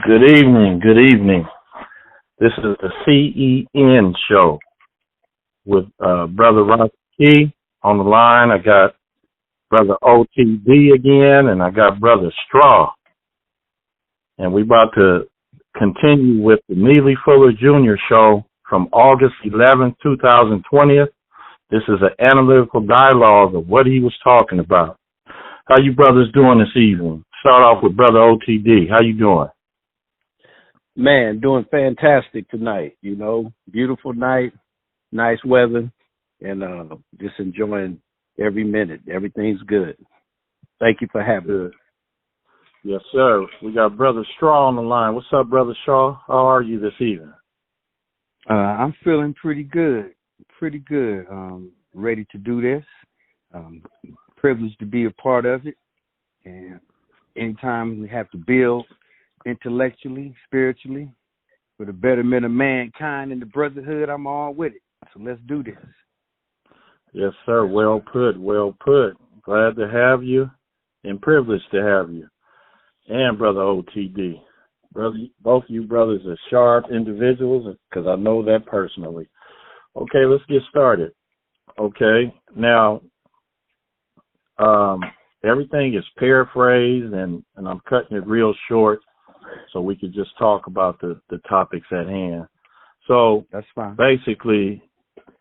Good evening. Good evening. This is the CEN show with Brother Ross Key on the line. I got Brother OTD again, and I got Brother Straw. And we about to continue with the Neely Fuller Jr. show from August 11th, 2020. This is an analytical dialogue of what he was talking about. How you brothers doing this evening? Start off with Brother OTD. How you doing? Man, doing fantastic tonight. Beautiful night, nice weather, and just enjoying every minute. Everything's good. Thank you for having me. Yes, sir. We got Brother Straw on the line. What's up, Brother Straw? How are you this evening? I'm feeling pretty good. Pretty good. Ready to do this. Privileged to be a part of it. And anytime we have to build intellectually, spiritually, for the betterment of mankind and the brotherhood, I'm all with it. So let's do this. Yes, sir. Well put. Well put. Glad to have you and privileged to have you. And Brother OTD. Brother, both you brothers are sharp individuals because I know that personally. Okay, let's get started. Okay, now everything is paraphrased and I'm cutting it real short so we could just talk about the topics at hand. So that's fine. Basically,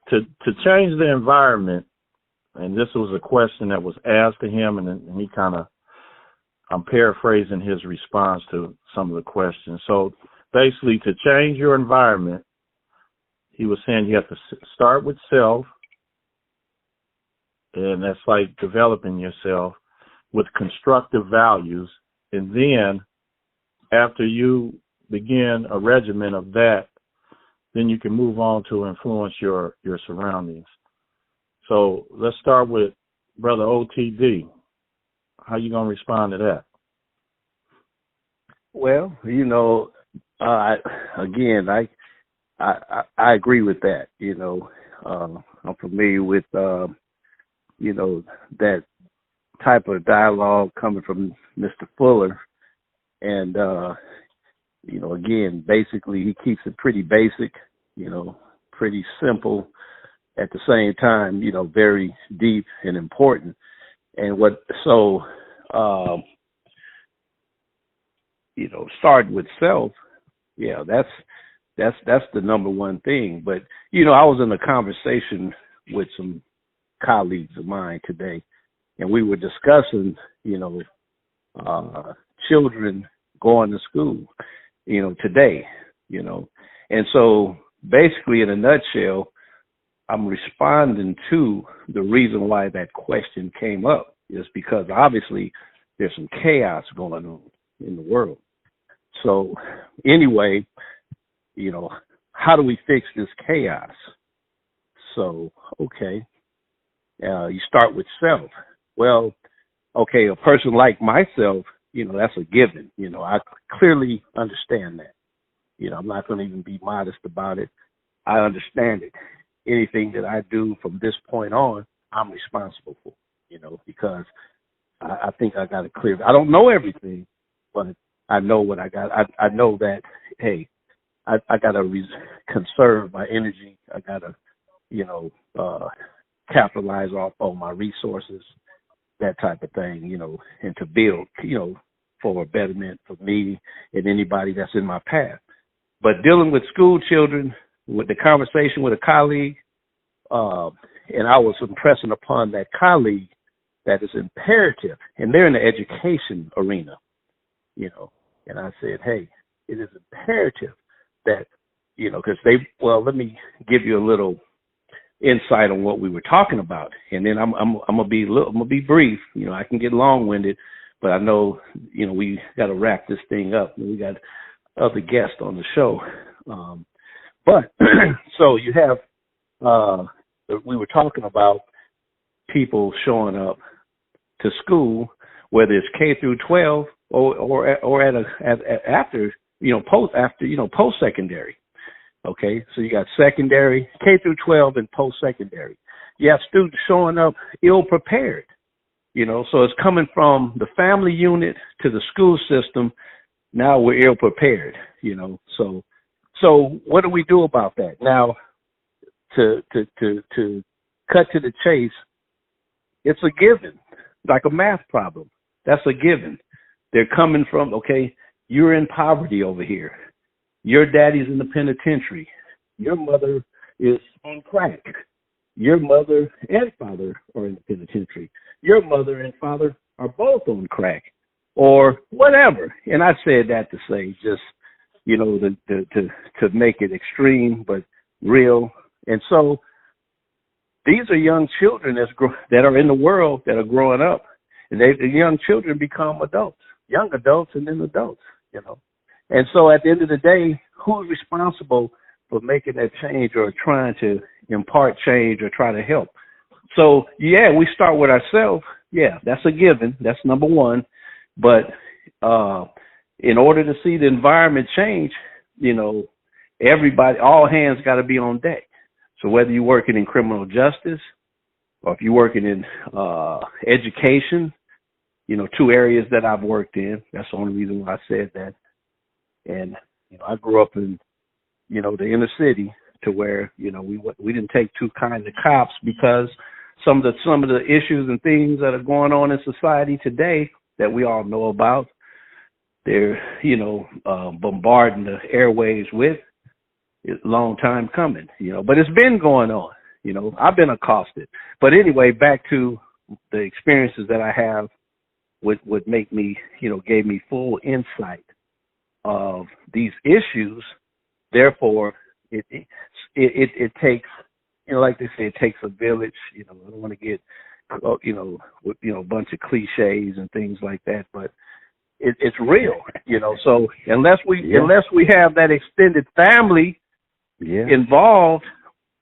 to change the environment, and this was a question that was asked to him, and he kind of, I'm paraphrasing his response to some of the questions. So basically, to change your environment, he was saying you have to start with self, and that's like developing yourself with constructive values, and then after you begin a regimen of that, then you can move on to influence your surroundings. So let's start with Brother OTD. How you going to respond to that? Well, I agree with that. I'm familiar with that type of dialogue coming from Mr. Fuller. And, again, basically he keeps it pretty basic, pretty simple at the same time, very deep and important. And start with self. Yeah, that's the number one thing. But, I was in a conversation with some colleagues of mine today, and we were discussing, children going to school, today, And so basically, in a nutshell, I'm responding to the reason why that question came up is because obviously there's some chaos going on in the world. So anyway, how do we fix this chaos? So, okay, you start with self. Well, okay, a person like myself, that's a given. I clearly understand that. I'm not going to even be modest about it. I understand it. Anything that I do from this point on, I'm responsible for, because I think I got it clear. I don't know everything, but I know what I got. I know that, hey, I got to conserve my energy. I got to, capitalize off on my resources, that type of thing, and to build, for a betterment for me and anybody that's in my path. But dealing with school children, with the conversation with a colleague, and I was impressing upon that colleague that is imperative, and they're in the education arena, and I said, hey, it is imperative that, because let me give you a little insight on what we were talking about, and then I'm gonna be brief. I can get long-winded, but I know we got to wrap this thing up. We got other guests on the show, but so you have we were talking about people showing up to school, whether it's K through 12 or after post secondary. Okay, so you got secondary, K through 12, and post-secondary. You have students showing up ill-prepared, so it's coming from the family unit to the school system now we're ill prepared, you know. So what do we do about that? Now, to cut to the chase, it's a given, like a math problem. That's a given. They're coming from, okay, you're in poverty over here. Your daddy's in the penitentiary. Your mother is on crack. Your mother and father are in the penitentiary. Your mother and father are both on crack or whatever. And I said that to say just, you know, to make it extreme but real. And so these are young children that are in the world that are growing up. And the young children become adults, young adults and then adults, you know. And so at the end of the day, who's responsible for making that change or trying to impart change or try to help? So, yeah, we start with ourselves. Yeah, that's a given. That's number one. But in order to see the environment change, you know, everybody, all hands got to be on deck. So whether you're working in criminal justice or if you're working in education, you know, two areas that I've worked in, that's the only reason why I said that. And, you know, I grew up in, you know, the inner city to where, you know, we didn't take too kind to cops because some of the issues and things that are going on in society today that we all know about, they're, you know, bombarding the airwaves with. It's a long time coming, you know, but it's been going on, you know. I've been accosted. But anyway, back to the experiences that I have would make me, you know, gave me full insight of these issues. Therefore, it takes, you know, like they say, it takes a village. You know, I don't want to get, you know, with, you know, a bunch of cliches and things like that, but it's real, you know. So unless we have that extended family involved,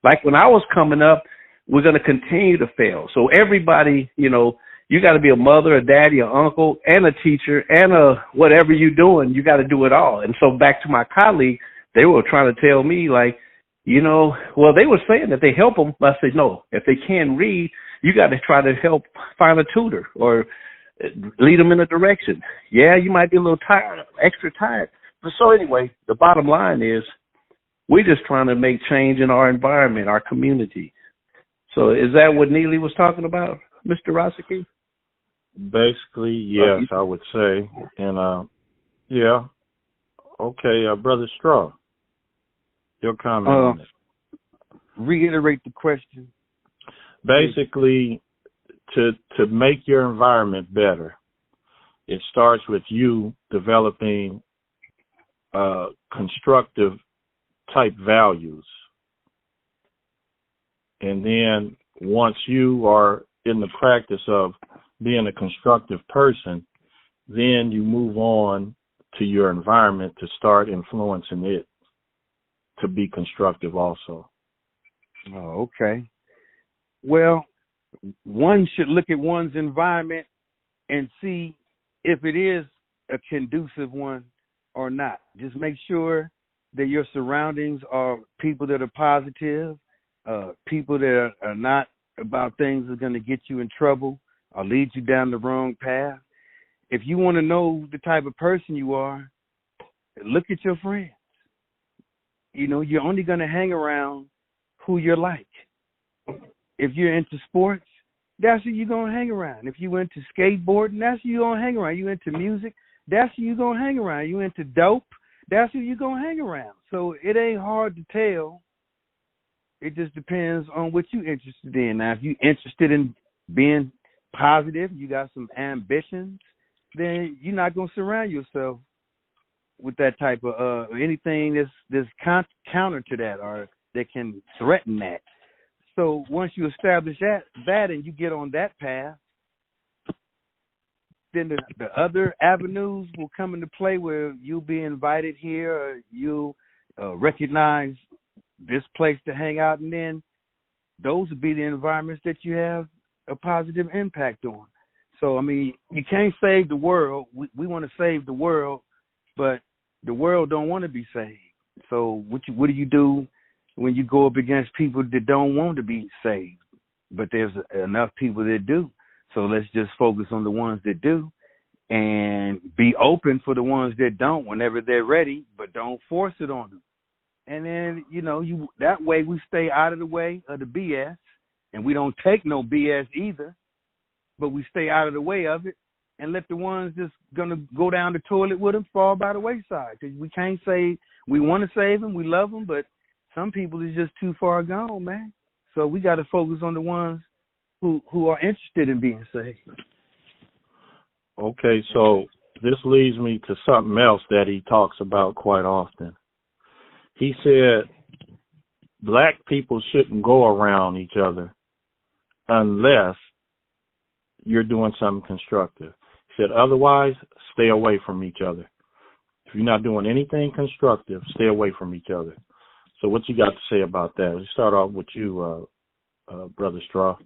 like when I was coming up, we're going to continue to fail. So everybody, you know, you got to be a mother, a daddy, an uncle, and a teacher, and whatever you're doing, you got to do it all. And so back to my colleague, they were trying to tell me, like, you know, well, they were saying that they help them. I said, no, if they can't read, you got to try to help find a tutor or lead them in a direction. Yeah, you might be a little tired, extra tired. But so anyway, the bottom line is we're just trying to make change in our environment, our community. So is that what Neely was talking about, Mr. Rosicki? Basically, yes, I would say. And, yeah. Okay, Brother Straw, your comment on it. Reiterate the question. Basically, to make your environment better, it starts with you developing constructive type values. And then once you are in the practice of being a constructive person, then you move on to your environment to start influencing it to be constructive also. Oh, okay. Well, one should look at one's environment and see if it is a conducive one or not. Just make sure that your surroundings are people that are positive, people that are not about things that are going to get you in trouble or lead you down the wrong path. If you want to know the type of person you are, look at your friends. You know, you're only going to hang around who you're like. If you're into sports, that's who you're going to hang around. If you into skateboarding, that's who you're going to hang around. You into music, that's who you're going to hang around. You into dope, that's who you're going to hang around. So it ain't hard to tell. It just depends on what you're interested in. Now, if you're interested in being positive, you got some ambitions, then you're not going to surround yourself with that type of anything that's counter to that or that can threaten that. So once you establish that and you get on that path, then the other avenues will come into play where you'll be invited here or you'll recognize this place to hang out, and then those will be the environments that you have a positive impact on. So, I mean, you can't save the world. We want to save the world, but the world don't want to be saved. So what do you do when you go up against people that don't want to be saved? But there's enough people that do. So let's just focus on the ones that do and be open for the ones that don't whenever they're ready, but don't force it on them. And then, you that way we stay out of the way of the BS, and we don't take no BS either, but we stay out of the way of it and let the ones that's going to go down the toilet with them fall by the wayside. Because we can't say we want to save them, we love them, but some people is just too far gone, man. So we got to focus on the ones who are interested in being saved. Okay, so this leads me to something else that he talks about quite often. He said black people shouldn't go around each other unless you're doing something constructive. He said otherwise, stay away from each other. If you're not doing anything constructive, stay away from each other. So what you got to say about that? Let's start off with you, Brother Straw.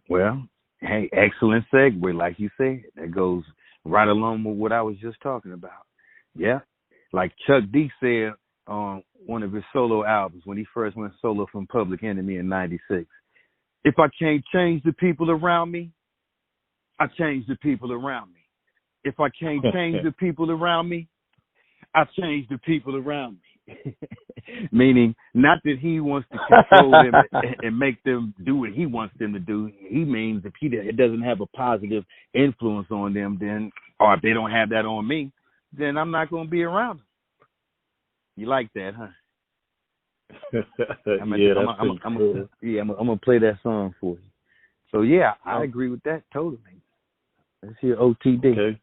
Well, hey, excellent segue, like you said. That goes right along with what I was just talking about. Yeah, like Chuck D said on one of his solo albums when he first went solo from Public Enemy in '96. If I can't change the people around me, I change the people around me. If I can't change the people around me, I change the people around me. Meaning, not that he wants to control them and make them do what he wants them to do. He means if it doesn't have a positive influence on them, then, or if they don't have that on me, then I'm not going to be around them. You like that, huh? I'm gonna play that song for you. So yeah, I agree with that totally. Let's hear OTD. Okay,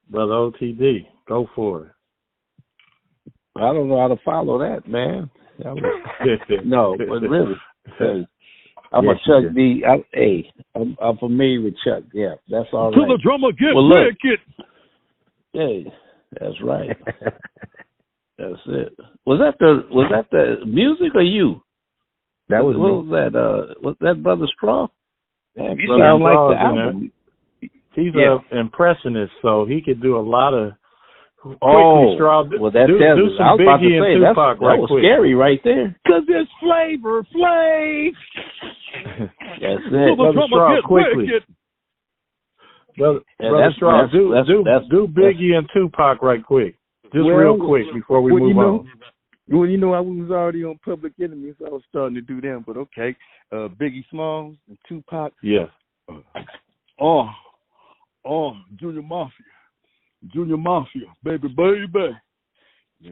Brother OTD, go for it. I don't know how to follow that, man. No, but really, I'm a Chuck D. I'm familiar with Chuck. Yeah, that's all right. Till the drummer get wicked. Hey, that's right. That's it. Was that the music or you? That was what was that? Was that Brother Straw? Yeah, you sound like the album. He's an impressionist, so he could do a lot of. Straw. Well, that tells do some Biggie and Tupac that was quick. scary right there. Cause there's flavor, That's it. Brother Straw, quickly. Brother Straw, do Biggie and Tupac right quick. Just real quick before we move on. Well, I was already on Public Enemy, so I was starting to do them. But okay, Biggie Smalls and Tupac. Yes. Junior Mafia, baby.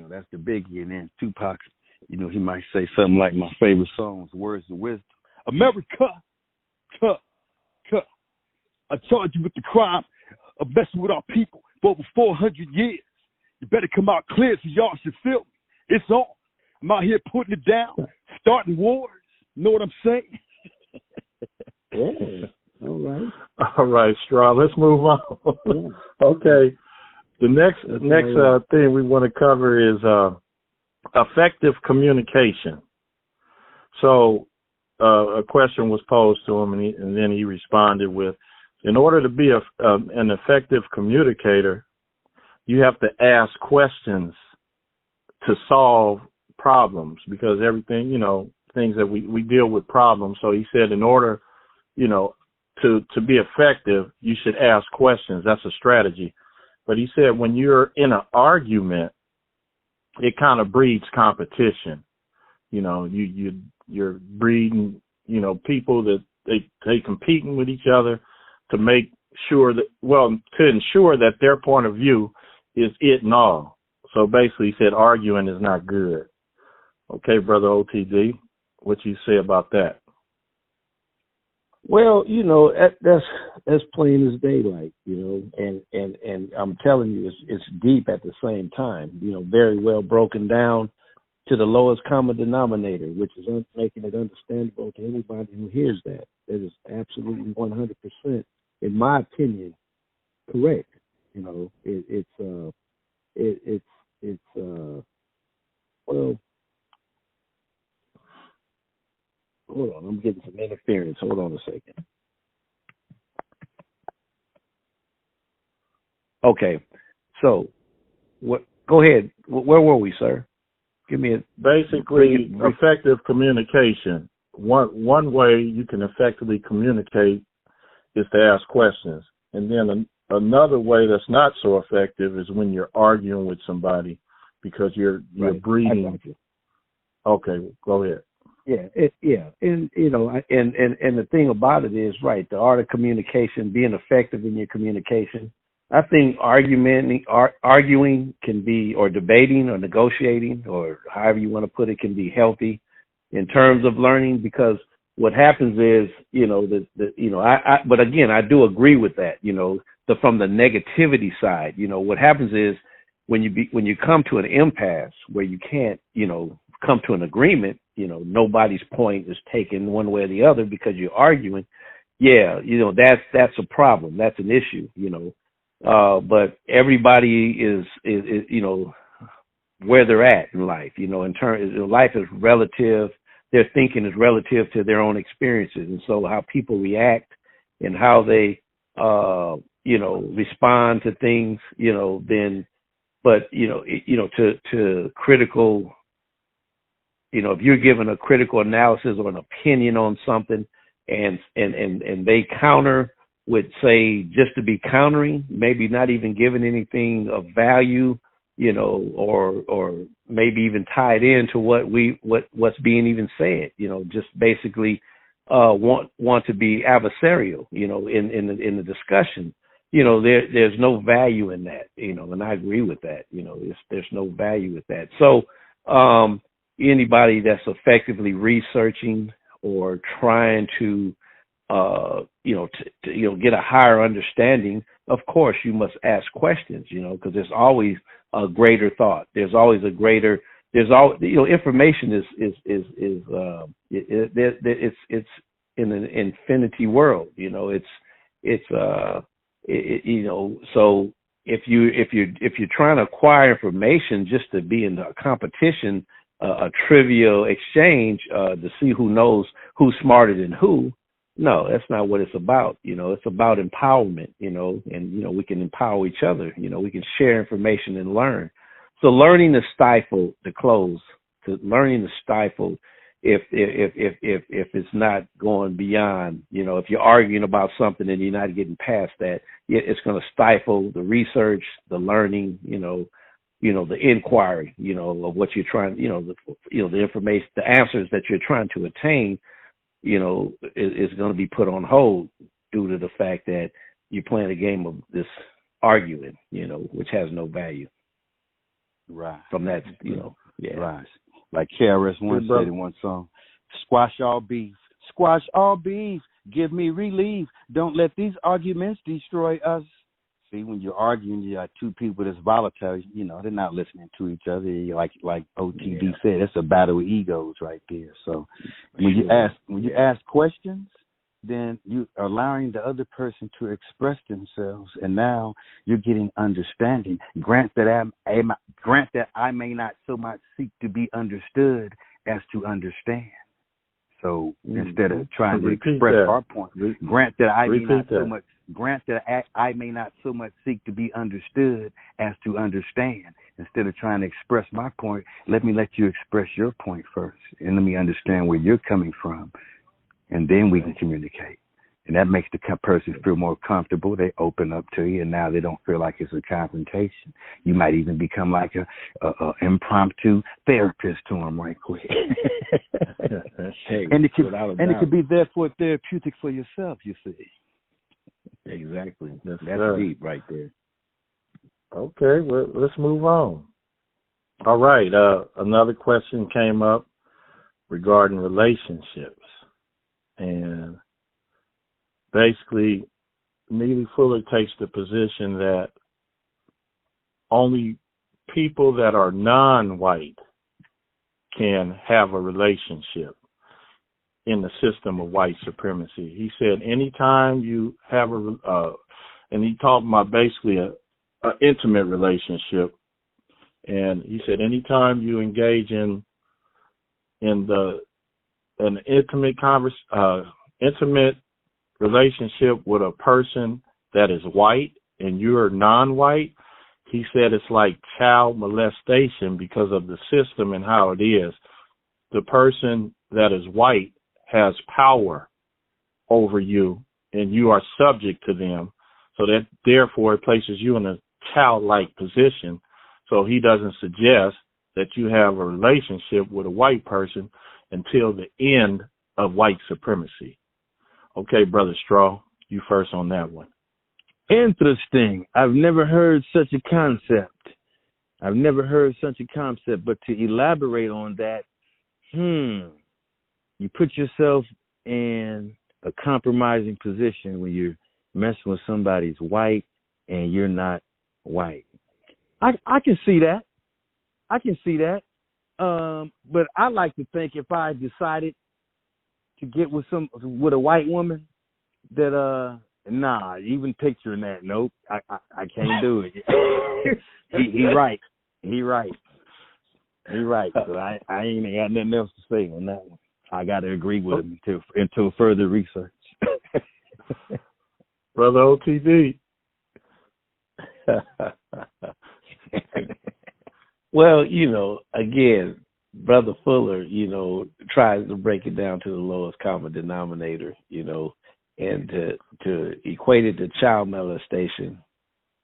That's the Biggie, and then Tupac. He might say something like my favorite songs, Words of Wisdom. America, I charge you with the crime of messing with our people for over 400 years. You better come out clear so y'all should feel me. It's on. I'm out here putting it down, starting wars. Know what I'm saying? Yeah. All right, Straw. Let's move on. Okay. The next thing we want to cover is effective communication. So a question was posed to him, and then he responded with, in order to be an effective communicator, you have to ask questions to solve problems, because everything, things that we deal with problems. So he said in order, to be effective, you should ask questions. That's a strategy. But he said when you're in an argument, it kind of breeds competition. You're breeding, people that they competing with each other to make sure that, to ensure that their point of view is it and all. So basically he said arguing is not good. Okay, Brother OTD, what you say about that? Well, that's plain as daylight, and I'm telling you, it's deep at the same time, very well broken down to the lowest common denominator, which is making it understandable to anybody who hears that. That is absolutely 100%, in my opinion, correct. Hold on, I'm getting some interference. Hold on a second. Okay, so go ahead. Where were we, sir? Give me basically effective communication. One way you can effectively communicate is to ask questions, and then another way that's not so effective is when you're arguing with somebody because you're Right. breeding. Okay, go ahead. And and the thing about it is, right, the art of communication, being effective in your communication. I think arguing can be, or debating, or negotiating, or however you want to put it, can be healthy in terms of learning, because what happens is, but again, I do agree with that, from the negativity side. What happens is when you come to an impasse where you can't, come to an agreement, nobody's point is taken one way or the other because you're arguing. Yeah, that's a problem. That's an issue, but everybody is where they're at in life, in terms, life is relative. Their thinking is relative to their own experiences. And so how people react and how they, respond to things, to critical, if you're given a critical analysis or an opinion on something and they counter with, say, just to be countering, maybe not even giving anything of value, or maybe even tied into what's being even said, just basically want to be adversarial, in the discussion. There's no value in that, and I agree with that. There's no value with that. So anybody that's effectively researching or trying to get a higher understanding, of course you must ask questions, because there's always a greater thought. There's always a greater. There's all information is it's in an infinity world. So if you're trying to acquire information just to be in a competition, a trivial exchange to see who knows who's smarter than who. No, that's not what it's about. It's about empowerment, and, we can empower each other. We can share information and learn. So learning to stifle the close, learning to stifle if it's not going beyond, if you're arguing about something and you're not getting past that, it's going to stifle the research, the learning, the inquiry, of what you're trying, the information, the answers that you're trying to attain, is going to be put on hold due to the fact that you're playing a game of this arguing, which has no value. Right. From that, yeah. Right. Like KRS-One said in one song, squash all beef, give me relief. Don't let these arguments destroy us. See, when you're arguing, you got two people that's volatile. They're not listening to each other. Like OTD said, it's a battle of egos right there. So when you ask questions, then you are allowing the other person to express themselves, and now you're getting understanding. Grant that I may not so much seek to be understood as to understand. So instead of trying to express our point, grant that I may not so much seek to be understood as to understand. Instead of trying to express my point, let me let you express your point first, and let me understand where you're coming from, and then we can communicate. And that makes the person feel more comfortable. They open up to you, and now they don't feel like it's a confrontation. You might even become like a impromptu therapist to them right quick. And it could be therefore therapeutic for yourself, you see. Exactly. That's deep right there. Okay, well, let's move on. All right, another question came up regarding relationships. And basically, Neely Fuller takes the position that only people that are non-white can have a relationship in the system of white supremacy. He said anytime you have and he talked about basically an intimate relationship, and he said anytime you engage in an intimate relationship with a person that is white and you're non-white, he said it's like child molestation because of the system and how it is. The person that is white has power over you and you are subject to them. So that therefore it places you in a childlike position. So he doesn't suggest that you have a relationship with a white person until the end of white supremacy. Okay, Brother Straw, you first on that one. Interesting. I've never heard such a concept. But to elaborate on that, you put yourself in a compromising position when you're messing with somebody who's white and you're not white. I can see that. But I like to think if I decided to get with a white woman, that even picturing that, nope, I can't do it. He right. So I ain't got nothing else to say on that one. I got to agree with him until further research. Brother OTD. Well, again, Brother Fuller, tries to break it down to the lowest common denominator, and to equate it to child molestation.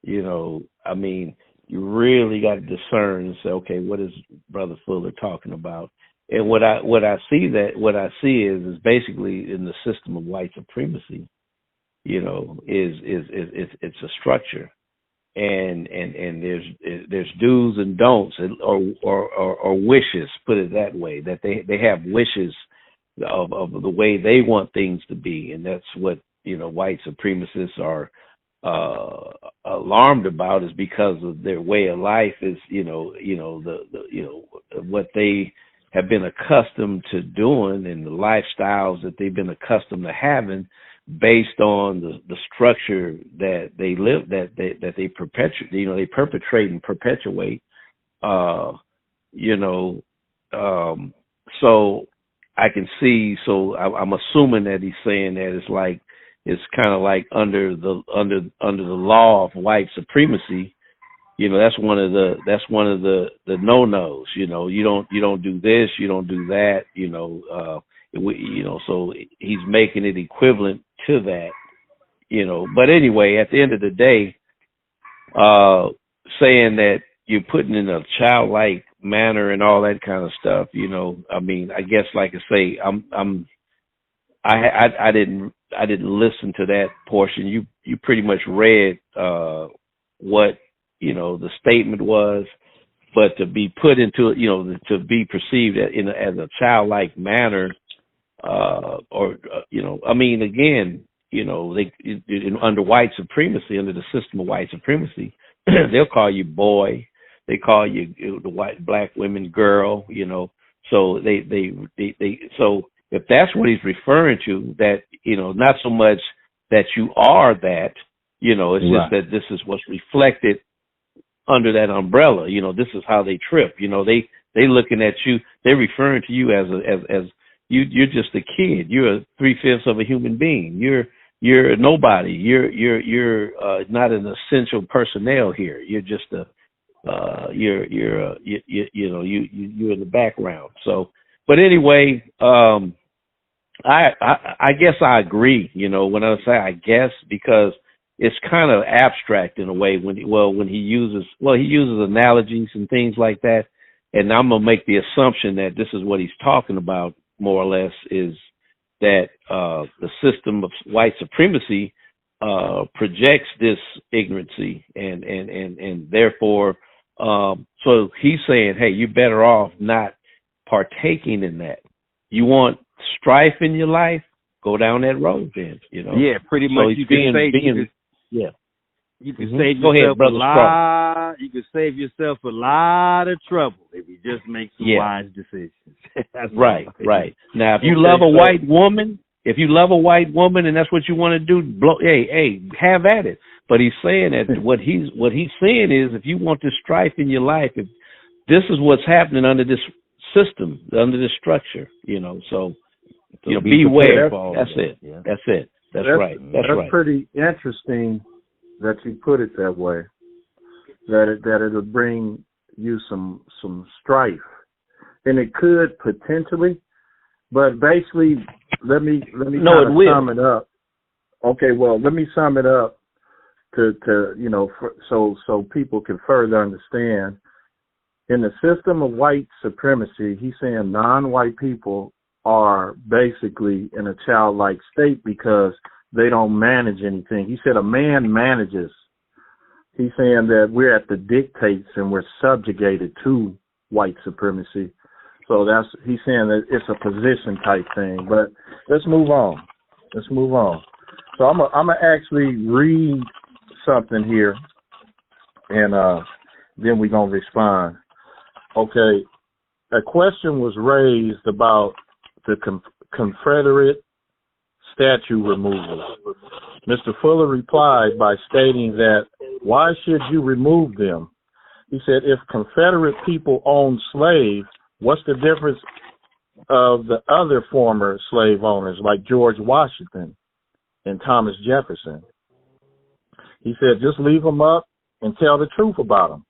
I mean, you really got to discern and say, okay, what is Brother Fuller talking about? And what I see is basically in the system of white supremacy, it's a structure, and there's do's and don'ts, or wishes, put it that way, that they have wishes of the way they want things to be, and that's what white supremacists are alarmed about, is because of their way of life is what they have been accustomed to doing, and the lifestyles that they've been accustomed to having, based on the structure that they live, that they perpetuate, they perpetrate and perpetuate. So I can see. So I'm assuming that he's saying that it's kind of like under the law of white supremacy. That's one of the no-nos. You don't do this, you don't do that. So he's making it equivalent to that. But anyway, at the end of the day, saying that you're putting in a childlike manner and all that kind of stuff. I mean, I guess, like I say, I didn't listen to that portion. You pretty much read what the statement was, but to be put into to be perceived as a childlike manner, I mean, again, under white supremacy, under the system of white supremacy, they'll call you boy, they call you the black women girl, so so if that's what he's referring to, that not so much that you are that, it's just that this is what's reflected under that umbrella. This is how they trip. They looking at you, they're referring to you as you're just a kid. You're 3/5 of a human being. You're a nobody. You're not an essential personnel here. You're just you're in the background. So, but anyway, I guess I agree. When I say I guess, because it's kind of abstract in a way when he uses analogies and things like that, and I'm gonna make the assumption that this is what he's talking about, more or less, is that the system of white supremacy projects this ignorancy, and therefore, so he's saying, hey, you're better off not partaking in that. You want strife in your life? Go down that road, then. Yeah, pretty much. So you can save yourself a lot. You can save yourself a lot of trouble if you just make some wise decisions. That's right. Now, if you love a white woman, and that's what you want to do, hey, have at it. But he's saying that what he's saying is, if you want this strife in your life, if this is what's happening under this system, under this structure, so beware. That's it. Yeah. That's it. That's right. That's pretty interesting that you put it that way. That it'll bring you some strife, and it could potentially, but basically, let me sum it up. Okay, well, let me sum it up. to so people can further understand. In the system of white supremacy, he's saying non-white people are basically in a childlike state because they don't manage anything. He said a man manages. He's saying that we're at the dictates and we're subjugated to white supremacy. So he's saying that it's a position type thing. But let's move on. So I'm gonna actually read something here, and then we're gonna respond. Okay, a question was raised about the Confederate statue removal. Mr. Fuller replied by stating that, why should you remove them? He said, if Confederate people owned slaves, what's the difference of the other former slave owners like George Washington and Thomas Jefferson? He said, just leave them up and tell the truth about them.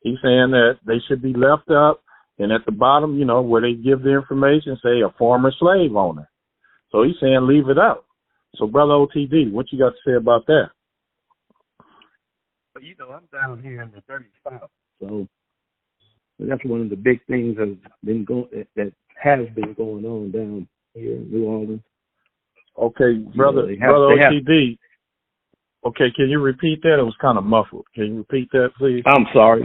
He's saying that they should be left up, and at the bottom, where they give the information, say a former slave owner. So he's saying leave it up. So, Brother OTD, what you got to say about that? I'm down here in the dirty South, so that's one of the big things that has been going on down here in New Orleans. Okay, brother OTD. Okay, can you repeat that? It was kind of muffled. Can you repeat that, please? I'm sorry.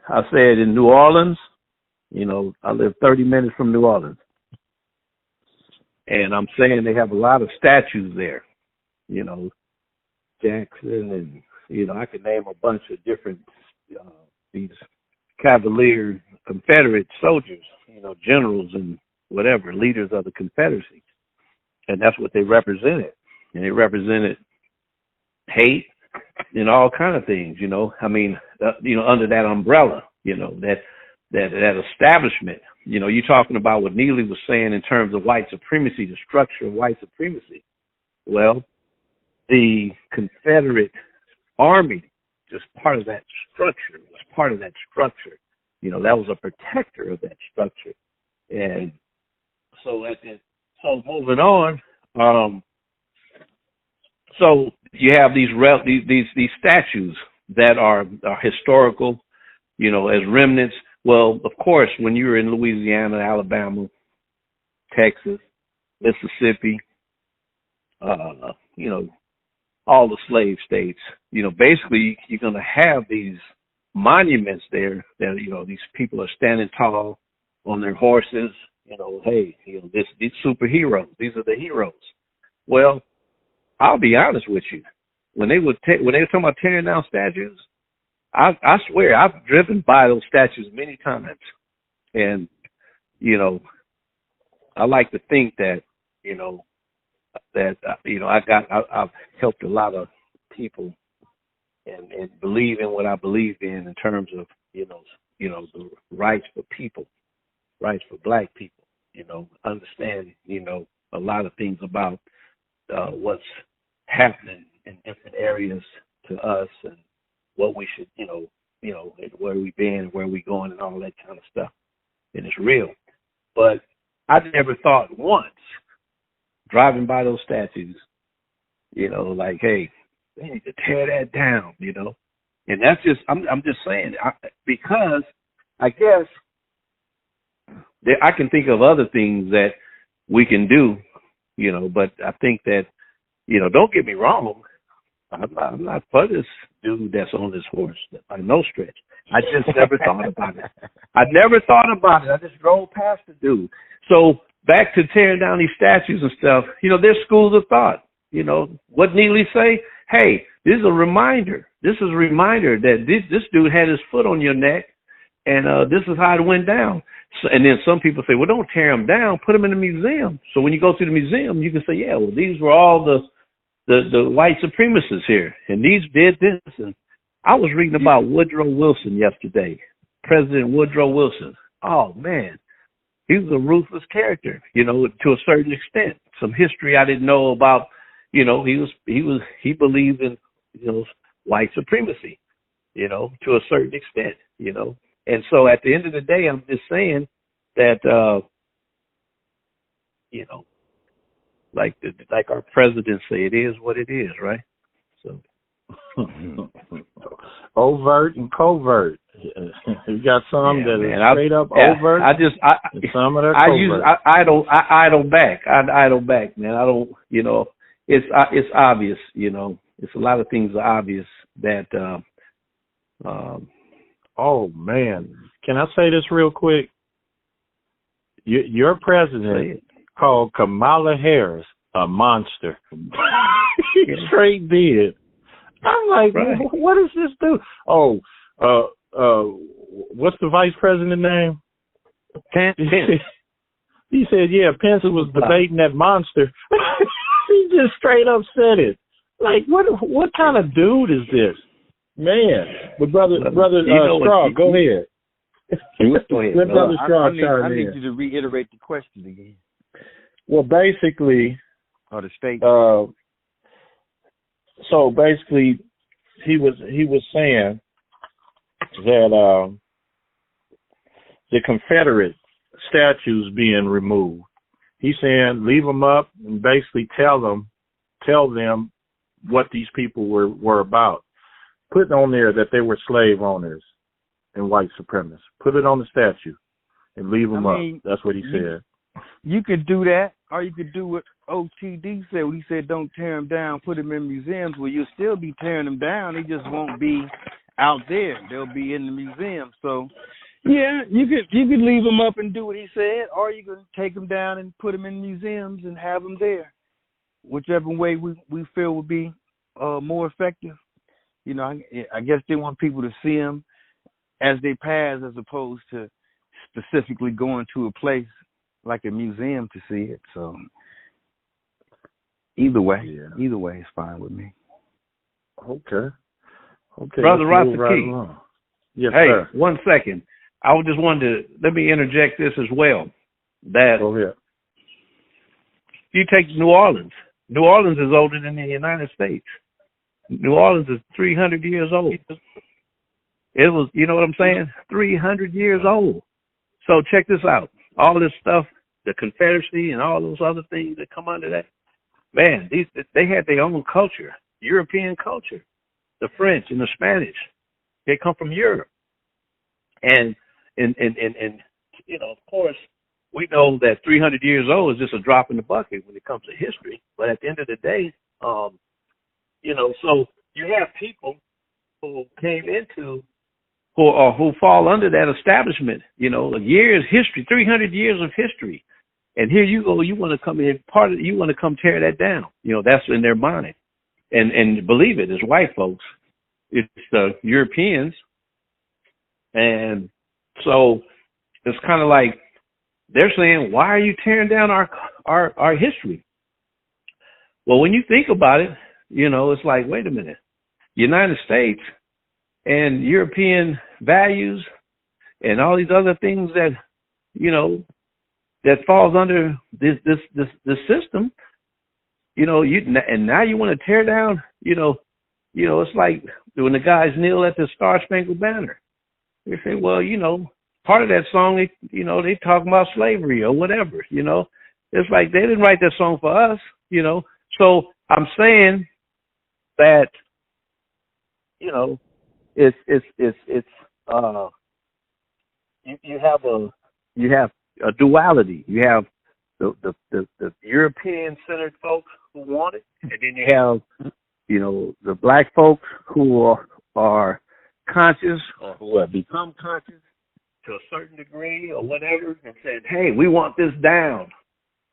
I said in New Orleans, I live 30 minutes from New Orleans. And I'm saying they have a lot of statues there, Jackson, and, I could name a bunch of different, these Cavalier Confederate soldiers, generals and whatever, leaders of the Confederacy. And that's what they represented. And they represented hate and all kind of things, under that umbrella, that establishment. You're talking about what Neely was saying in terms of white supremacy, the structure of white supremacy. Well, the Confederate Army is part of that structure. That was a protector of that structure. And so moving on, so you have these statues that are historical, as remnants. Well, of course, when you were in Louisiana, Alabama, Texas, Mississippi, all the slave states, basically you're going to have these monuments there that, these people are standing tall on their horses, these superheroes, these are the heroes. Well, I'll be honest with you. When they were talking about tearing down statues, I swear I've driven by those statues many times, and I like to think that I've helped a lot of people and believe in what I believe in terms of the rights for people, rights for Black people. Understand a lot of things about what's happening in different areas to us and what we should, and where we've been, where we going, and all that kind of stuff. And it's real. But I never thought once, driving by those statues, like, hey, they need to tear that down, And that's just, I'm just saying, because I guess I can think of other things that we can do, but I think that, don't get me wrong, I'm not for this dude that's on this horse by no stretch. I just never thought about it. I just drove past the dude. So back to tearing down these statues and stuff, there's schools of thought. What Neely say? Hey, this is a reminder. This is a reminder that this dude had his foot on your neck, and this is how it went down. So, and then some people say, well, don't tear him down. Put him in a museum. So when you go to the museum, you can say, yeah, well, these were all the white supremacists here, and these did this. And I was reading about Woodrow Wilson yesterday, President Woodrow Wilson. Oh man, he was a ruthless character, to a certain extent. Some history I didn't know about. He believed in white supremacy, to a certain extent, And so at the end of the day, I'm just saying that like our president say, it is what it is, right? So Overt and covert. You got some that man, are straight up overt. And some that are covert. I idle back. I idle back, man. I don't, it's obvious, it's a lot of things are obvious that, oh man, can I say this real quick? Your president called Kamala Harris a monster. He straight did. I'm like, right. What does this do? Oh, what's the vice president name? Pence. He said, yeah, Pence was debating that monster. He just straight up said it. Like, what kind of dude is this? Man. But brother Straw, go ahead. Go ahead. Let Brother Straw I need you to reiterate the question again. Well, basically, the state. So basically, he was saying that the Confederate statues being removed. He's saying leave them up and basically tell them what these people were about. Putting on there that they were slave owners and white supremacists. Put it on the statue and leave them up. That's what he said. You could do that, or you could do what OTD said when he said don't tear them down, put them in museums. Well, you'll still be tearing them down. They just won't be out there. They'll be in the museum. So, yeah, you could leave them up and do what he said, or you could take them down and put them in museums and have them there. Whichever way we feel would be more effective. I guess they want people to see them as they pass, as opposed to specifically going to a place like a museum to see it. So either way is fine with me. Okay. Brother Rasta Key. Yes, hey, sir. 1 second. I just wanted to let me interject this as well. That go ahead. You take New Orleans. New Orleans is older than the United States. New Orleans is 300 years old. It was, you know what I'm saying? 300 years old. So check this out. All this stuff, the Confederacy and all those other things that come under that, man, they had their own culture, European culture. The French and the Spanish, they come from Europe. And of course, we know that 300 years old is just a drop in the bucket when it comes to history. But at the end of the day, so you have people who came into who fall under that establishment, years history, 300 years of history. And here you go, you want to come in, you want to come tear that down. That's in their mind. And believe it, it's white folks. It's the Europeans. And so it's kind of like they're saying, why are you tearing down our history? Well, when you think about it, it's like, wait a minute. United States and European values and all these other things that, that falls under this system, and now you want to tear down, it's like when the guys kneel at the Star Spangled Banner. They say, well, part of that song, they talking about slavery or whatever, It's like they didn't write that song for us, So I'm saying that, you have a duality. You have the European centered folks who want it, and then you have the black folks who are conscious or who have become conscious to a certain degree or whatever, and said, hey, we want this down.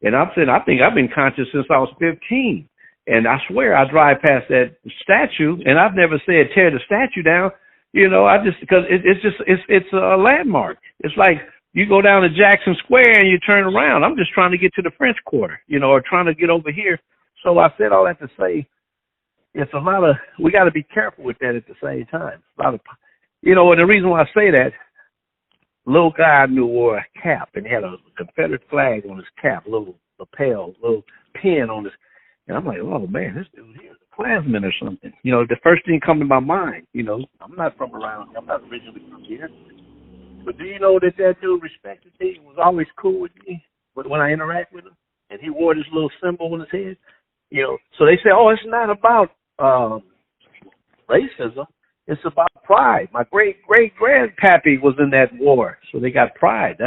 And I'm saying, I think I've been conscious since I was 15. And I swear I drive past that statue, and I've never said tear the statue down. Because it's a landmark. It's like you go down to Jackson Square and you turn around. I'm just trying to get to the French Quarter, or trying to get over here. So I said all that to say, it's a lot of, we got to be careful with that at the same time. A lot of, and the reason why I say that, little guy I knew wore a cap and had a Confederate flag on his cap, little lapel, little pin on his. And I'm like, oh, man, this dude here is a Klansman or something. The first thing come to my mind, I'm not from around here. I'm not originally from here. But do you know that dude respected me and was always cool with me when I interact with him? And he wore this little symbol on his head. So they say, oh, it's not about racism. It's about pride. My great-great-grandpappy was in that war, so they got pride.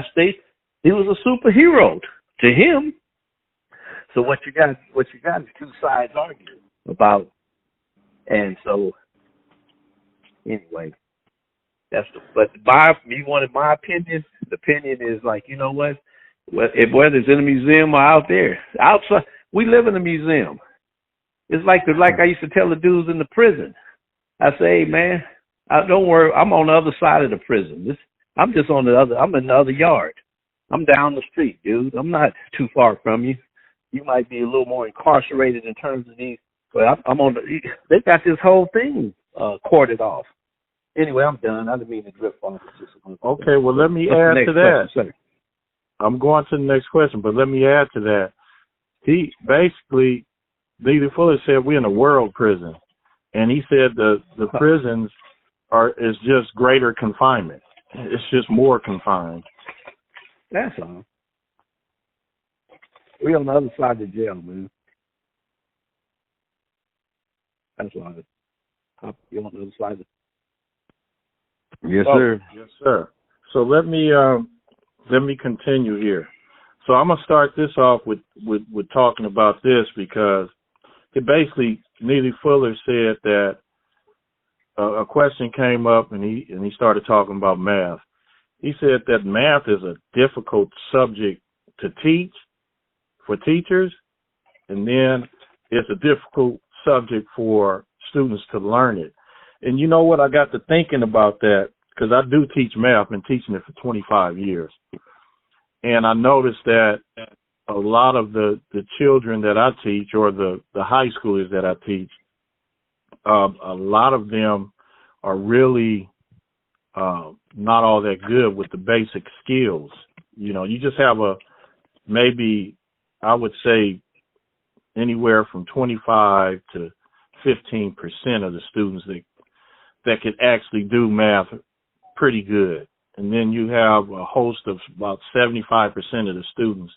He was a superhero to him. So what you got is two sides arguing about, and so anyway, you wanted my opinion. The opinion is like, you know what? Whether it's in a museum or out there, outside, we live in a museum. It's like I used to tell the dudes in the prison. I say, hey, man, don't worry, I'm on the other side of the prison. I'm just on I'm in the other yard. I'm down the street, dude. I'm not too far from you. You might be a little more incarcerated in terms of these, but I'm on they got this whole thing corded off. Anyway, I'm done. I didn't mean to drift off. Okay, well, let me add to that. Question, I'm going to the next question, but let me add to that. He basically, Neely Fuller said we're in a world prison, and he said the prisons is just greater confinement. It's just more confined. That's all. We on the other side of the jail, man. That's all. You on the other side of Yes, sir. Yes, sir. So let me continue here. So I'm gonna start this off with talking about this because it basically Neely Fuller said that a question came up and he started talking about math. He said that math is a difficult subject to teach for teachers, and then it's a difficult subject for students to learn it. And you know what? I got to thinking about that because I do teach math. I've been teaching it for 25 years. And I noticed that a lot of the children that I teach or the high schoolers that I teach, a lot of them are really not all that good with the basic skills. You know, you just have maybe I would say anywhere from 25 to 15% of the students that can actually do math pretty good. And then you have a host of about 75% of the students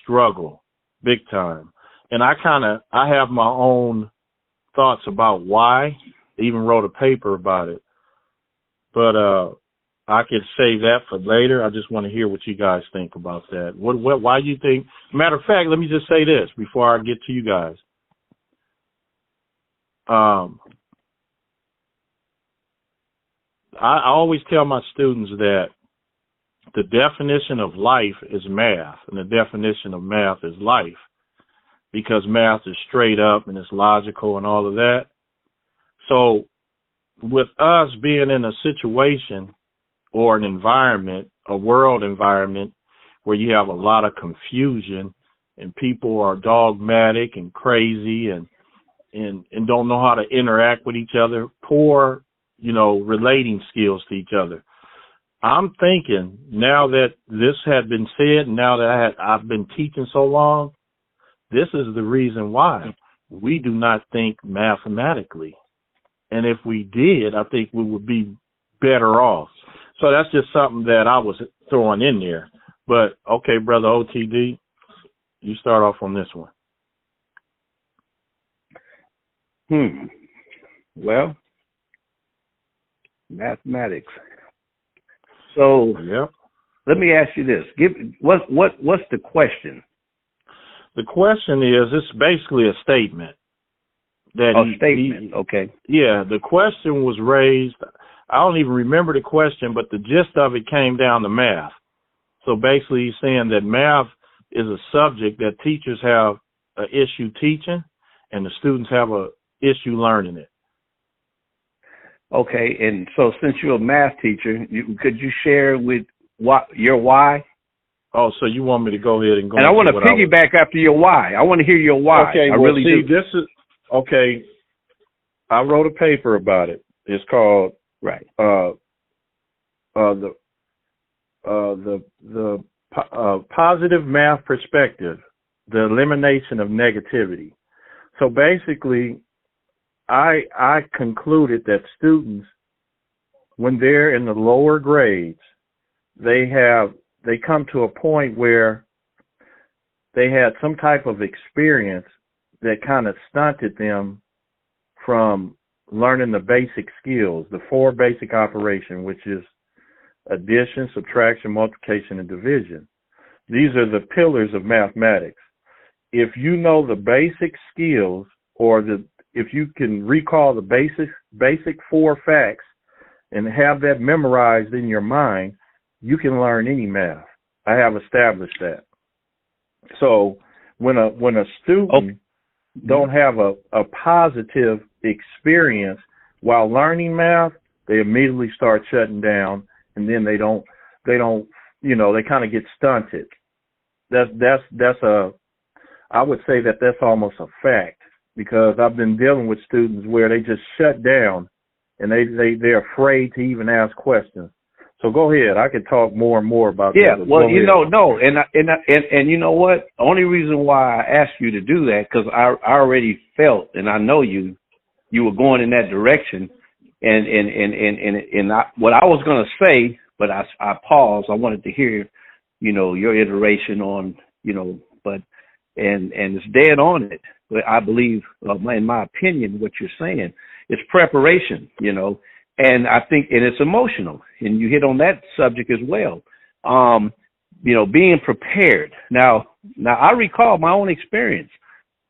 struggle big time. And I have my own thoughts about why. I even wrote a paper about it. But I could save that for later. I just want to hear what you guys think about that. Why do you think? Matter of fact, let me just say this before I get to you guys. I always tell my students that the definition of life is math, and the definition of math is life, because math is straight up and it's logical and all of that. So with us being in a situation or an environment, a world environment, where you have a lot of confusion and people are dogmatic and crazy and don't know how to interact with each other, poor, relating skills to each other. I'm thinking now that this had been said, now that I've been teaching so long, this is the reason why we do not think mathematically. And if we did, I think we would be better off. So that's just something that I was throwing in there. But, okay, Brother OTD, you start off on this one. Well, mathematics. So yep. Let me ask you this. What's the question? The question is, it's basically a statement. Okay. Yeah, the question was raised. I don't even remember the question, but the gist of it came down to math. So basically he's saying that math is a subject that teachers have an issue teaching and the students have an issue learning it. Okay, and so since you're a math teacher, could you share with your why? Oh, so you want me to go ahead and go? And I want to piggyback after your why. I want to hear your why. Okay, I really do. This is okay. I wrote a paper about it. It's called the positive math perspective, the elimination of negativity. So basically, I concluded that students, when they're in the lower grades, they come to a point where they had some type of experience that kind of stunted them from learning the basic skills, the four basic operation, which is addition, subtraction, multiplication, and division. These are the pillars of mathematics. If you know the basic skills, or if you can recall the basic four facts and have that memorized in your mind, you can learn any math. I have established that. So when a student don't have a positive experience while learning math, they immediately start shutting down, and then they don't, they kind of get stunted. I would say that's almost a fact, because I've been dealing with students where they just shut down and they're afraid to even ask questions. So go ahead. I could talk more and more about that. Yeah, well, no, and you know what? The only reason why I asked you to do that, because I already felt, and I know you were going in that direction, and what I was going to say, but I paused. I wanted to hear, your iteration on, but it's dead on it. But I believe, in my opinion, what you're saying is preparation, and I think, and it's emotional, and you hit on that subject as well. Being prepared. Now I recall my own experience.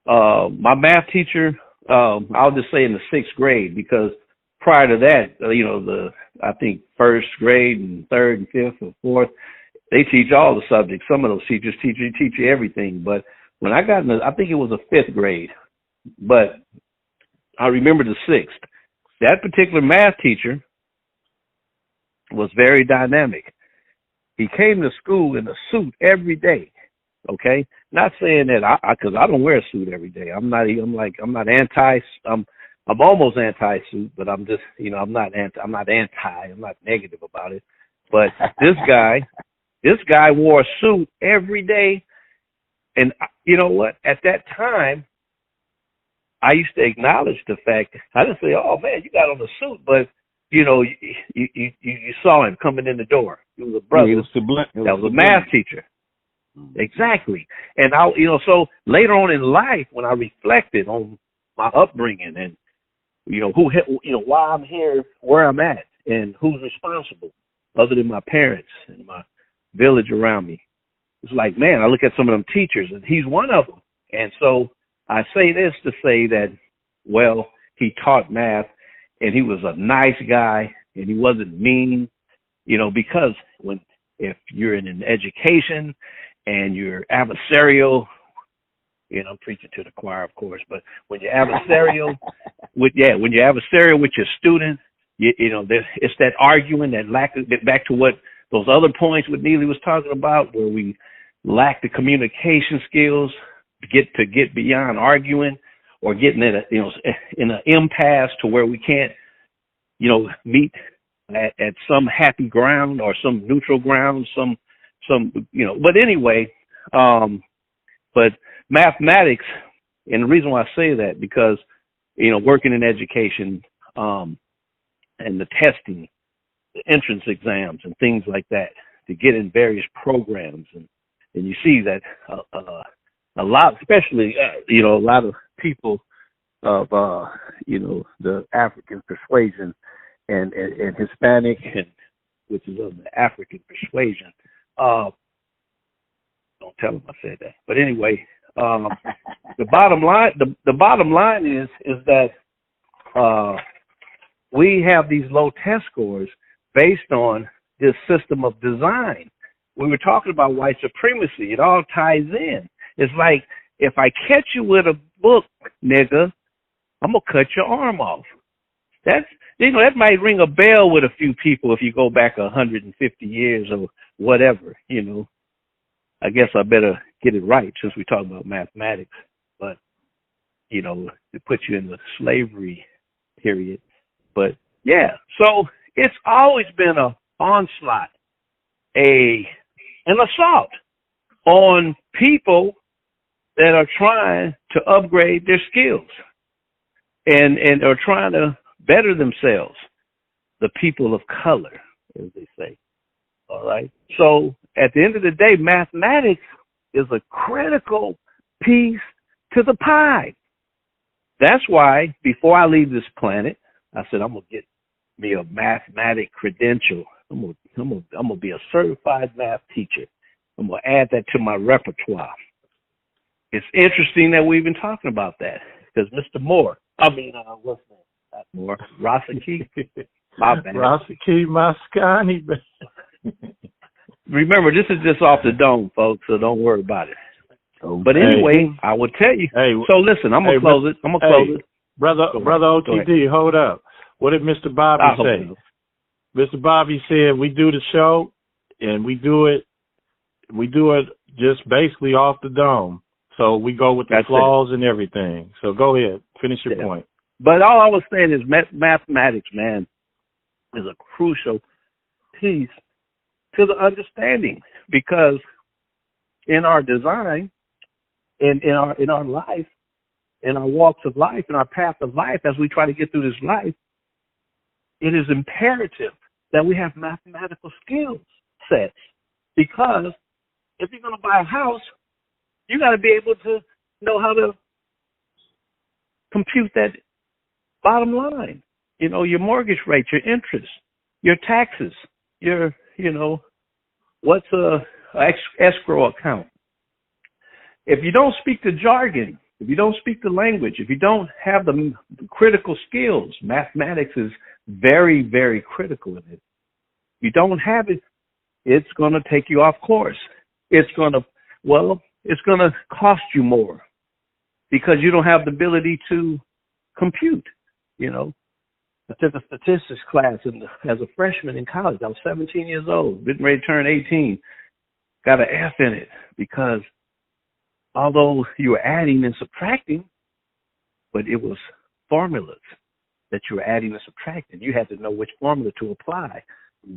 My math teacher, I'll just say in the sixth grade, because prior to that, I think first grade and third and fifth and fourth, they teach all the subjects. Some of those teachers teach you everything. But when I got I think it was a fifth grade, but I remember the sixth. That particular math teacher was very dynamic. He came to school in a suit every day. Okay, not saying that because I don't wear a suit every day. I'm not almost anti-suit, but I'm just, I'm not negative about it. But this guy wore a suit every day, and you know what? At that time, I used to acknowledge the fact. I didn't say, "Oh man, you got on a suit," but you saw him coming in the door. He was a brother. That was a math teacher. Mm-hmm. Exactly. And so later on in life, when I reflected on my upbringing and why I'm here, where I'm at, and who's responsible, other than my parents and my village around me, it's like, man, I look at some of them teachers, and he's one of them. And so I say this to say that, well, he taught math, and he was a nice guy, and he wasn't mean, because if you're in an education and you're adversarial, I'm preaching to the choir, of course, but when you're adversarial with your student, it's that arguing, back to what those other points what Neely was talking about, where we lack the communication skills to get beyond arguing, or getting in an impasse to where we can't, meet at some happy ground or some neutral ground, but anyway, but mathematics, and the reason why I say that, because, working in education, and the testing, the entrance exams and things like that, to get in various programs, and you see that a lot, especially, a lot of people of, the African persuasion and Hispanic, and which is of the African persuasion. Don't tell them I said that. But anyway, the bottom line is that we have these low test scores based on this system of design. We were talking about white supremacy. It all ties in. It's like, if I catch you with a book, nigga, I'm gonna cut your arm off. That might ring a bell with a few people if you go back 150 years or whatever. I guess I better get it right since we talk about mathematics. But it puts you in the slavery period. But yeah, so it's always been an onslaught, an assault on people that are trying to upgrade their skills and are trying to better themselves, the people of color, as they say. All right. So at the end of the day, mathematics is a critical piece to the pie. That's why before I leave this planet, I said, I'm gonna get me a mathematic credential. I'm gonna be a certified math teacher. I'm gonna add that to my repertoire. It's interesting that we've been talking about that because Mr. Moore, what's that? Not Moore, Rosaki. My bad. Rosaki, my Scotty. Remember, this is just off the dome, folks, so don't worry about it. But anyway, I will tell you. So listen, I'm gonna close it. Brother OTD, hold up. What did Mr. Bobby say? Mr. Bobby said we do the show and we do it just basically off the dome. So we go with the flaws and everything. So go ahead, finish your point. But all I was saying is mathematics, man, is a crucial piece to the understanding, because in our design, in our life, in our walks of life, in our path of life, as we try to get through this life, it is imperative that we have mathematical skill sets, because if you're going to buy a house, you got to be able to know how to compute that bottom line. You know, your mortgage rate, your interest, your taxes, your, what's a escrow account. If you don't speak the jargon, if you don't speak the language, if you don't have the critical skills, mathematics is very, very critical in it. If you don't have it, it's going to take you off course. It's going to cost you more because you don't have the ability to compute. I took a statistics class as a freshman in college. I was 17 years old, getting ready to turn 18. Got an F in it because although you were adding and subtracting, but it was formulas that you were adding and subtracting. You had to know which formula to apply.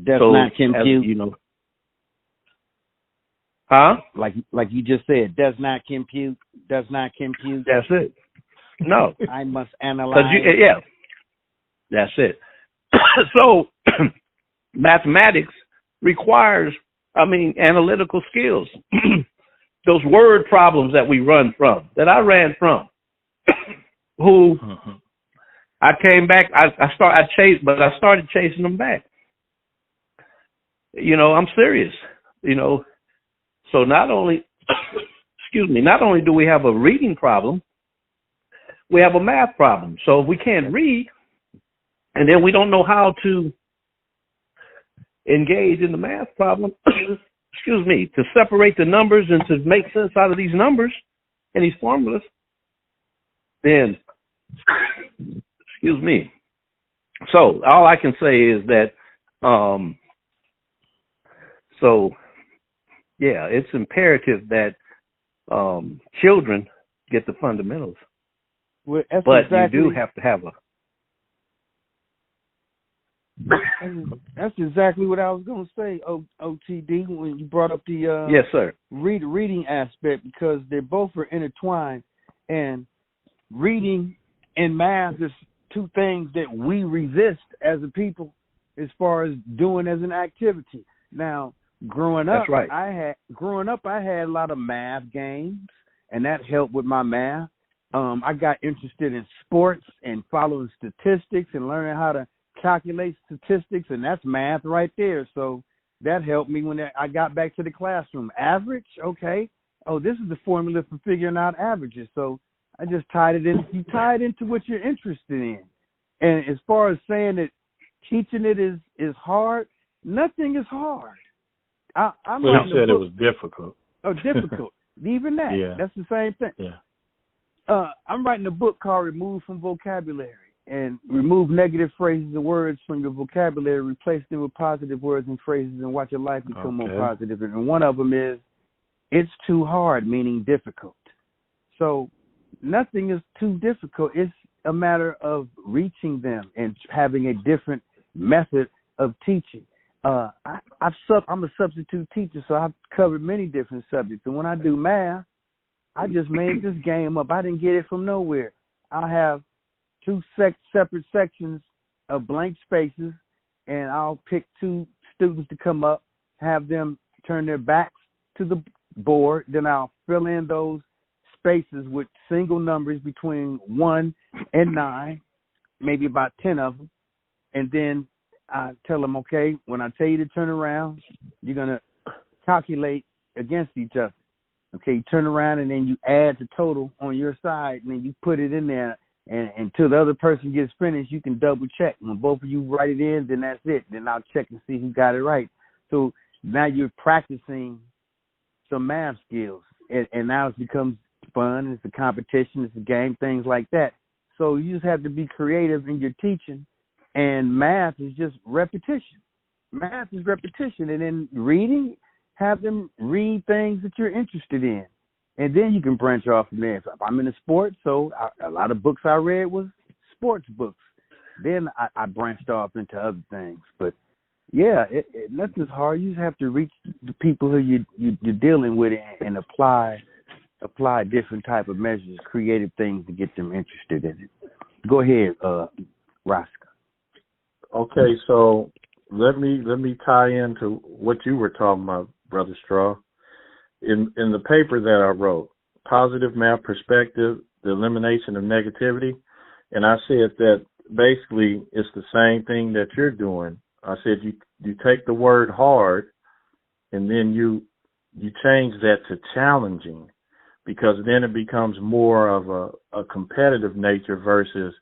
Does not compute. Huh? Like you just said, does not compute. Does not compute. That's it. No. I must analyze. That's it. So mathematics requires, analytical skills. Those word problems that I ran from, who I came back, I started chasing them back. I'm serious, So not only do we have a reading problem, we have a math problem. So if we can't read, and then we don't know how to engage in the math problem, to separate the numbers and to make sense out of these numbers and these formulas, then, So all I can say is that, it's imperative that children get the fundamentals. Well, but you do have to have That's exactly what I was going to say, OTD, when you brought up the yes, sir. reading aspect, because they both are intertwined. And reading and math is two things that we resist as a people as far as doing as an activity. Now, growing up, that's right. I had a lot of math games, and that helped with my math. I got interested in sports and following statistics and learning how to calculate statistics, and that's math right there. So that helped me when I got back to the classroom. Average, okay. Oh, this is the formula for figuring out averages. So I just tied it in. You tie it into what you're interested in. And as far as saying that teaching it is hard, nothing is hard. You said it was difficult. Oh, difficult. Even that. Yeah. That's the same thing. Yeah. I'm writing a book called Remove from Vocabulary, and remove negative phrases and words from your vocabulary, replace them with positive words and phrases, and watch your life become more positive. And one of them is, it's too hard, meaning difficult. So nothing is too difficult. It's a matter of reaching them and having a different method of teaching. I'm a substitute teacher, so I've covered many different subjects. And when I do math, I just made this game up. I didn't get it from nowhere. I have two separate sections of blank spaces, and I'll pick two students to come up, have them turn their backs to the board. Then I'll fill in those spaces with single numbers between 1 and 9. maybe about 10 of them, and then I tell them, okay, when I tell you to turn around, you're going to calculate against each other. Okay, you turn around and then you add the total on your side, and then you put it in there, and until the other person gets finished, you can double check. When both of you write it in, then that's it. Then I'll check and see who got it right. So now you're practicing some math skills, and now it becomes fun. It's a competition. It's a game, things like that. So you just have to be creative in your teaching, and math is just repetition. Math is repetition, and then reading, have them read things that you're interested in, and then you can branch off from there. If I'm into sports, so a lot of books I read was sports books. Then I branched off into other things. But yeah, nothing's hard. You just have to reach the people who you're dealing with and apply different type of measures, creative things to get them interested in it. Go ahead, Roscoe. Okay, so let me tie into what you were talking about, Brother Straw. In the paper that I wrote, Positive Math Perspective, the Elimination of Negativity, and I said that basically it's the same thing that you're doing. I said you take the word hard and then you change that to challenging, because then it becomes more of a competitive nature versus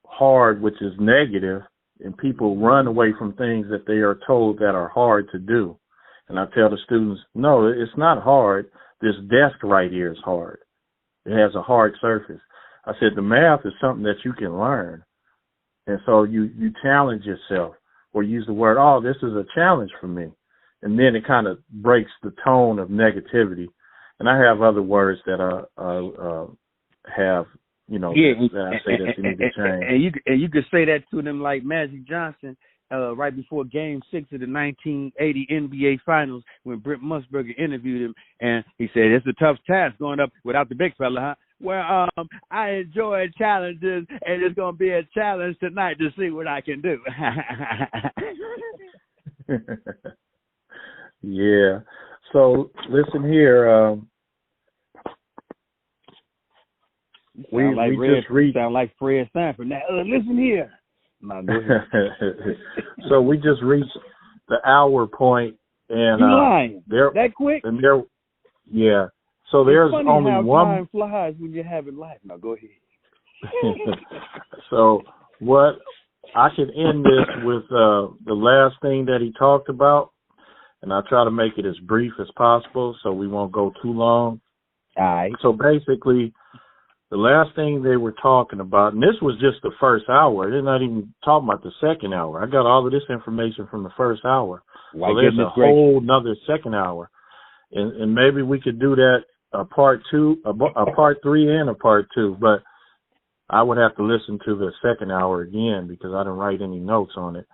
hard, which is negative, and people run away from things that they are told that are hard to do. And I tell the students, no, it's not hard. This desk right here is hard. It has a hard surface. I said the math is something that you can learn. And so you challenge yourself, or use the word, oh, this is a challenge for me. And then it kind of breaks the tone of negativity. And I have other words that I have, that I say that you need to change. And you could say that to them like Magic Johnson right before Game 6 of the 1980 NBA Finals, when Brent Musburger interviewed him, and he said, it's a tough task going up without the big fella, huh? Well, I enjoy challenges, and it's going to be a challenge tonight to see what I can do. Yeah. So listen here. We just reached. Sound like Fred Sanford. Now, listen here. No, go ahead. So we just reached the hour point, and you lying? There that quick? And there, yeah. So there's funny only how one. Time flies when you're having life. Now go ahead. So what I could end this with the last thing that he talked about, and I'll try to make it as brief as possible so we won't go too long. All right. So basically, the last thing they were talking about, and this was just the first hour. They're not even talking about the second hour. I got all of this information from the first hour. So there's a whole nother second hour. And maybe we could do that a part 2, a part 3 and a part 2. But I would have to listen to the second hour again because I didn't write any notes on it.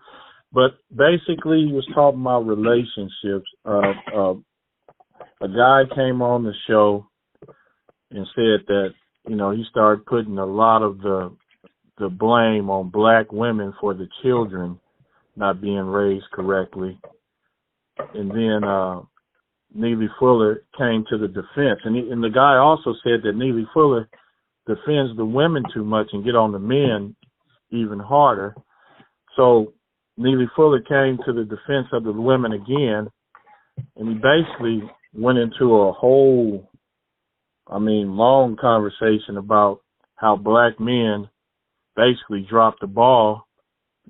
But basically, he was talking about relationships. A guy came on the show and said that, he started putting a lot of the blame on black women for the children not being raised correctly. And then Neely Fuller came to the defense. And the guy also said that Neely Fuller defends the women too much and get on the men even harder. So Neely Fuller came to the defense of the women again, and he basically went into a whole long conversation about how black men basically dropped the ball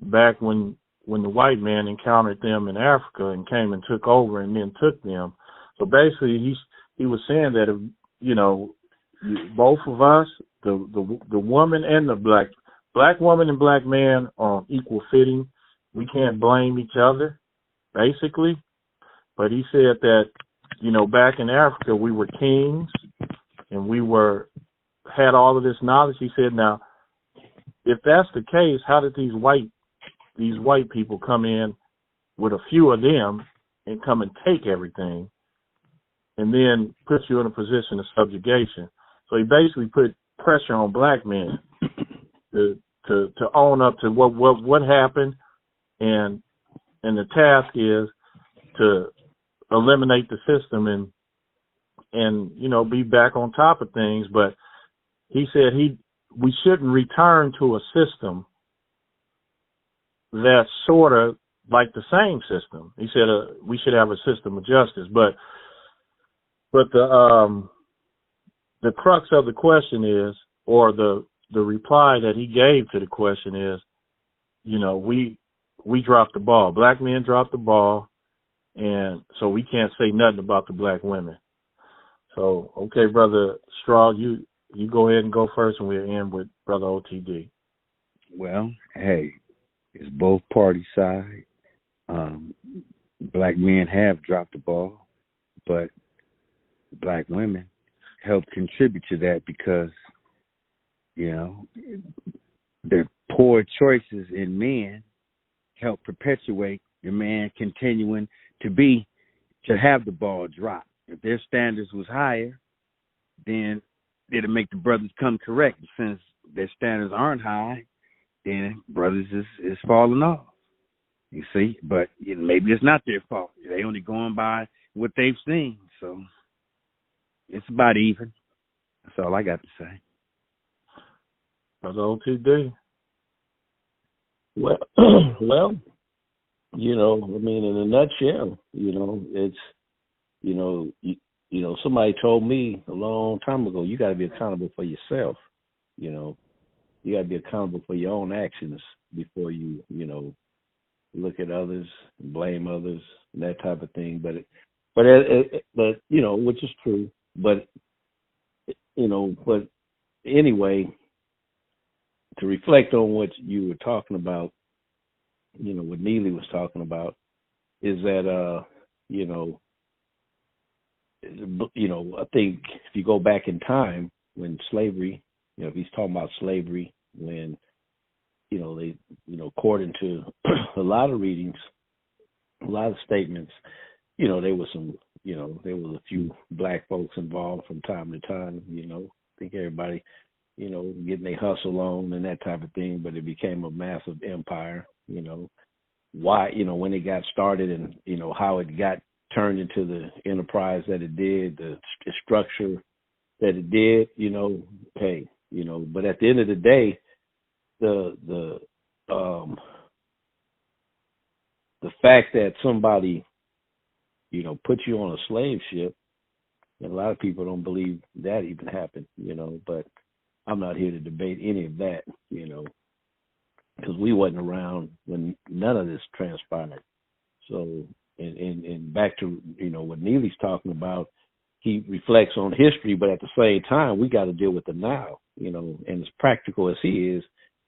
back when the white man encountered them in Africa and came and took over and then took them. So basically he was saying that, both of us, the woman and the black woman and black man are on equal footing. We can't blame each other, basically. But he said that, back in Africa, we were kings and we had all of this knowledge. He said, now, if that's the case, how did these white people come in with a few of them and come and take everything and then put you in a position of subjugation? So he basically put pressure on black men to own up to what happened, and the task is to eliminate the system and be back on top of things. But he said we shouldn't return to a system that's sort of like the same system. He said we should have a system of justice, but the crux of the question is, or the reply that he gave to the question is, we dropped the ball. Black men dropped the ball, and so we can't say nothing about the black women. So, okay, Brother Straw, you go ahead and go first, and we'll end with Brother OTD. Well, hey, it's both party side. Black men have dropped the ball, but black women help contribute to that because, the poor choices in men help perpetuate the man continuing to have the ball drop. If their standards was higher, then it'll make the brothers come correct. Since their standards aren't high, then brothers is falling off. You see, but maybe it's not their fault. They only going by what they've seen. So it's about even. That's all I got to say. Brother OTD. Well, in a nutshell, it's, somebody told me a long time ago, you got to be accountable for yourself. You got to be accountable for your own actions before you, look at others, blame others, and that type of thing. But which is true. But anyway, to reflect on what you were talking about, what Neely was talking about, is that I think if you go back in time when slavery, if he's talking about slavery when they, according to a lot of readings, a lot of statements, there was some, there was a few black folks involved from time to time. I think everybody, getting their hustle on and that type of thing, but it became a massive empire. Why, when it got started and how it got turned into the enterprise that it did, the structure that it did. Hey, but at the end of the day, the fact that somebody, put you on a slave ship, and a lot of people don't believe that even happened, but I'm not here to debate any of that, because we wasn't around when none of this transpired. So, and back to, what Neely's talking about, he reflects on history, but at the same time, we got to deal with the now, and as practical as he is,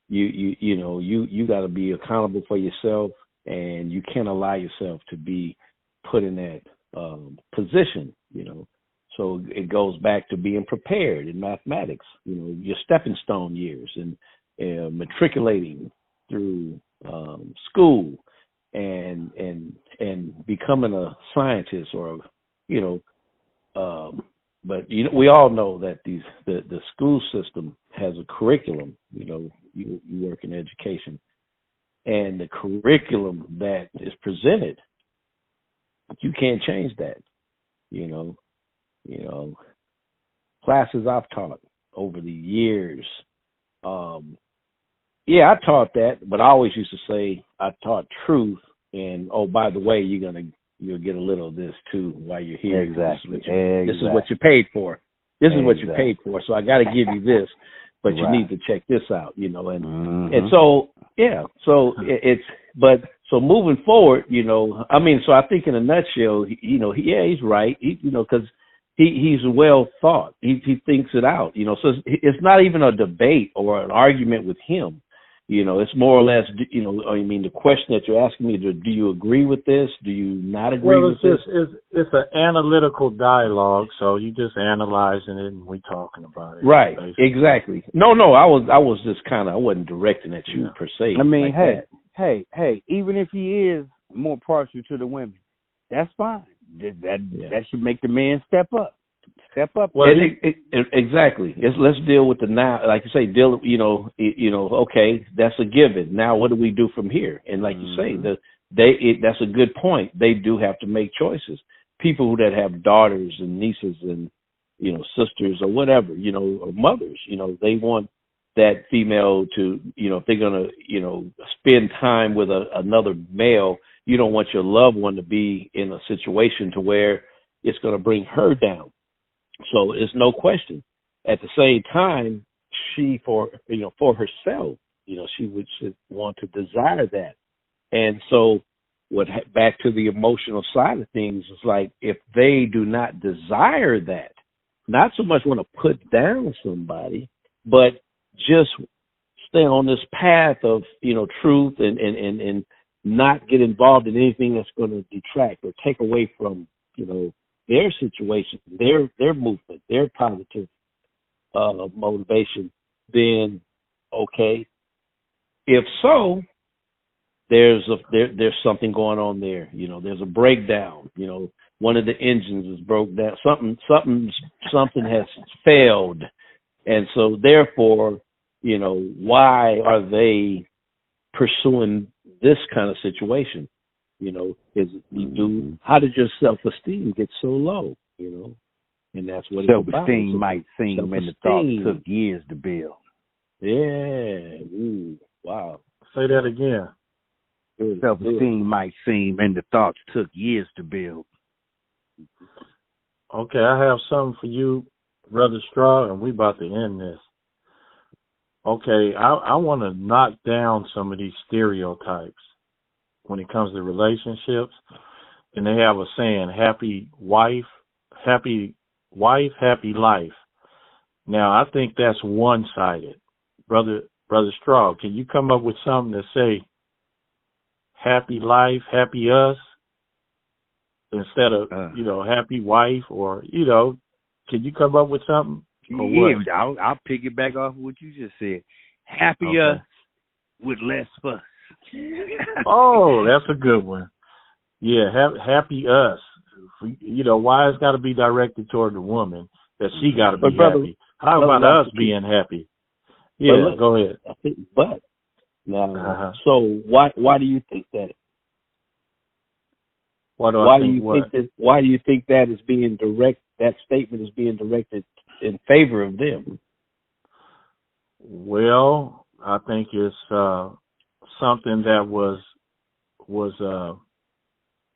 you got to be accountable for yourself, and you can't allow yourself to be put in that position, So it goes back to being prepared in mathematics, your stepping stone years and matriculating through school and becoming a scientist or, but we all know that the school system has a curriculum. You work in education, and the curriculum that is presented, you can't change that. Classes I've taught over the years. I taught that, but I always used to say I taught truth. And by the way, you'll get a little of this too while you're here. Exactly. This is what you paid for. This is what you paid for. So I got to give you this, but you need to check this out. And so so moving forward, so I think in a nutshell, he's right. Because he's well thought. He thinks it out. So it's not even a debate or an argument with him. It's more or less, the question that you're asking me, do you agree with this? Do you not agree with this? It's an analytical dialogue, so you just analyzing it and we talking about it. Right, basically. Exactly. No, I was just I wasn't directing at you per se. I mean, like hey, even if he is more partial to the women, that's fine. That should make the man step up. Well, exactly. Let's deal with the now. Like you say, okay, that's a given. Now, what do we do from here? And like you say, that's a good point. They do have to make choices. People that have daughters and nieces and sisters or whatever, or mothers, they that female to, if they're going to, spend time with another male, you don't want your loved one to be in a situation to where it's going to bring her down. So it's no question. At the same time, she, for herself, she should want to desire that. And so back to the emotional side of things, it's like if they do not desire that, not so much want to put down somebody, but just stay on this path of, truth and not get involved in anything that's going to detract or take away from, their situation, their movement, their positive motivation, then okay. If so, there's something going on there. There's a breakdown. One of the engines is broke down. Something has failed, and so therefore, why are they pursuing this kind of situation? How did your self-esteem get so low? And that's what self-esteem might seem, and the thought took years to build. Yeah. Ooh, wow. Say that again. Self-esteem might seem, and the thoughts took years to build. Okay, I have something for you, Brother Straw, and we about to end this. Okay, I want to knock down some of these stereotypes when it comes to relationships. And they have a saying, happy wife, happy life. Now, I think that's one-sided. Brother Straw, can you come up with something to say happy life, happy us, instead of, happy wife, or, can you come up with something? Yeah, I'll pick it back off what you just said. Happy us with less fuss. Oh, that's a good one. Yeah, happy us. Why it's got to be directed toward the woman, that she got to be happy. How about us being happy? Yeah, go ahead. But now, so why do you think that? Why do you think that is being direct? That statement is being directed in favor of them. Well, I think it's something that was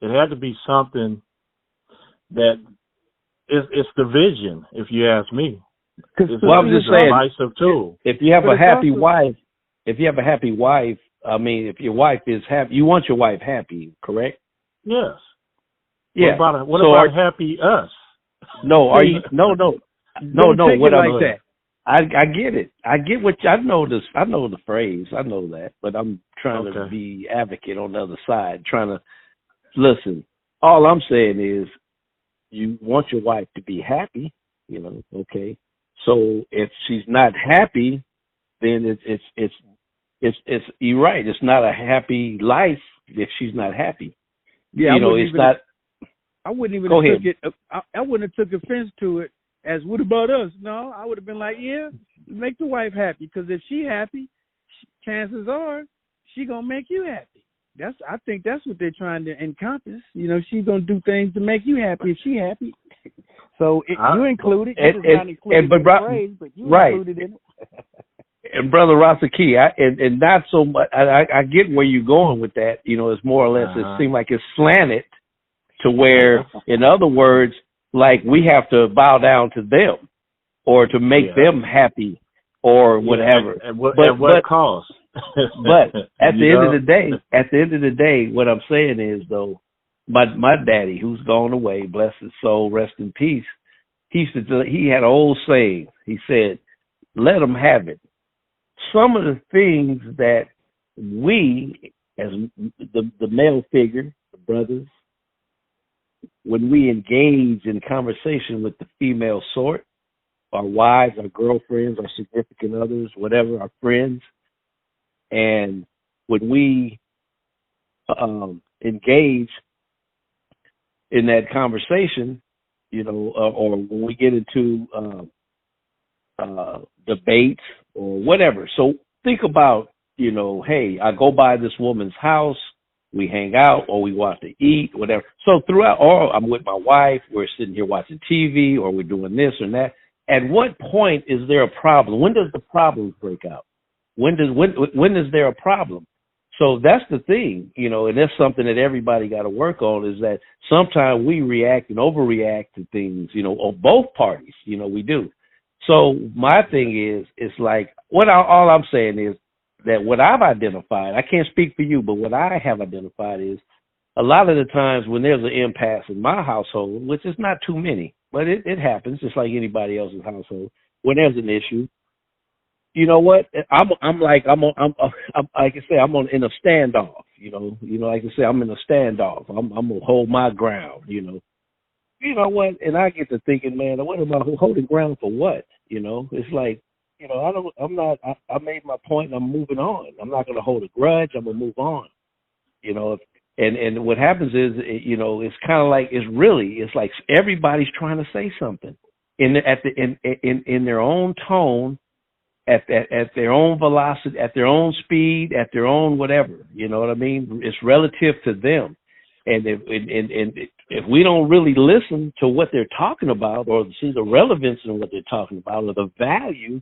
it had to be something that it's the vision, if you ask me. Well, I'm just saying, if you have a happy wife, if your wife is happy, you want your wife happy, correct? Yes. Yeah. What about happy us? No, are you? No. What I'm saying, I get it. I get what I know. I know the phrase. I know that, but I'm trying to be advocate on the other side. Trying to listen. All I'm saying is, you want your wife to be happy. Okay. So if she's not happy, then it's you're right. It's not a happy life if she's not happy. Yeah, it's not. I wouldn't even have took it. I wouldn't have took offense to it as what about us? No, I would have been like, yeah, make the wife happy, because if she happy, chances are she gonna make you happy. I think that's what they're trying to encompass. She's gonna do things to make you happy if she happy. So you included, but you included in it. And Brother Rasaki, and not so much. I get where you're going with that. It's more or less. It seems like it's slanted to where, in other words, like we have to bow down to them or to make them happy or whatever. At what cost? But at the end of the day, what I'm saying is, though, my daddy, who's gone away, bless his soul, rest in peace. He had an old saying. He said, "Let them have it." Some of the things that we, as the male figure, the brothers, when we engage in conversation with the female sort, our wives, our girlfriends, our significant others, whatever, our friends, and when we engage in that conversation, or when we get into debates or whatever. So think about, hey, I go by this woman's house, we hang out, or we go out to eat, whatever. So throughout, or I'm with my wife, we're sitting here watching TV, or we're doing this or that. at what point is there a problem? When does the problem break out? When is there a problem? So that's the thing, and that's something that everybody got to work on, is that sometimes we react and overreact to things, on both parties, we do. So my thing is, it's like, all I'm saying is that what I've identified, I can't speak for you, but what I have identified is a lot of the times when there's an impasse in my household, which is not too many, but it happens just like anybody else's household, when there's an issue, you know what? I'm like I say, I'm in a standoff. Like I say, I'm in a standoff. I'm gonna hold my ground. You know what? And I get to thinking, man, what am I holding ground for? What? It's like, I made my point. And I'm moving on. I'm not gonna hold a grudge. I'm gonna move on. And what happens is, it's kind of like it's like everybody's trying to say something in their own tone. At their own velocity, at their own speed, at their own whatever, you know what I mean? It's relative to them, and if we don't really listen to what they're talking about, or see the relevance in what they're talking about, or the value,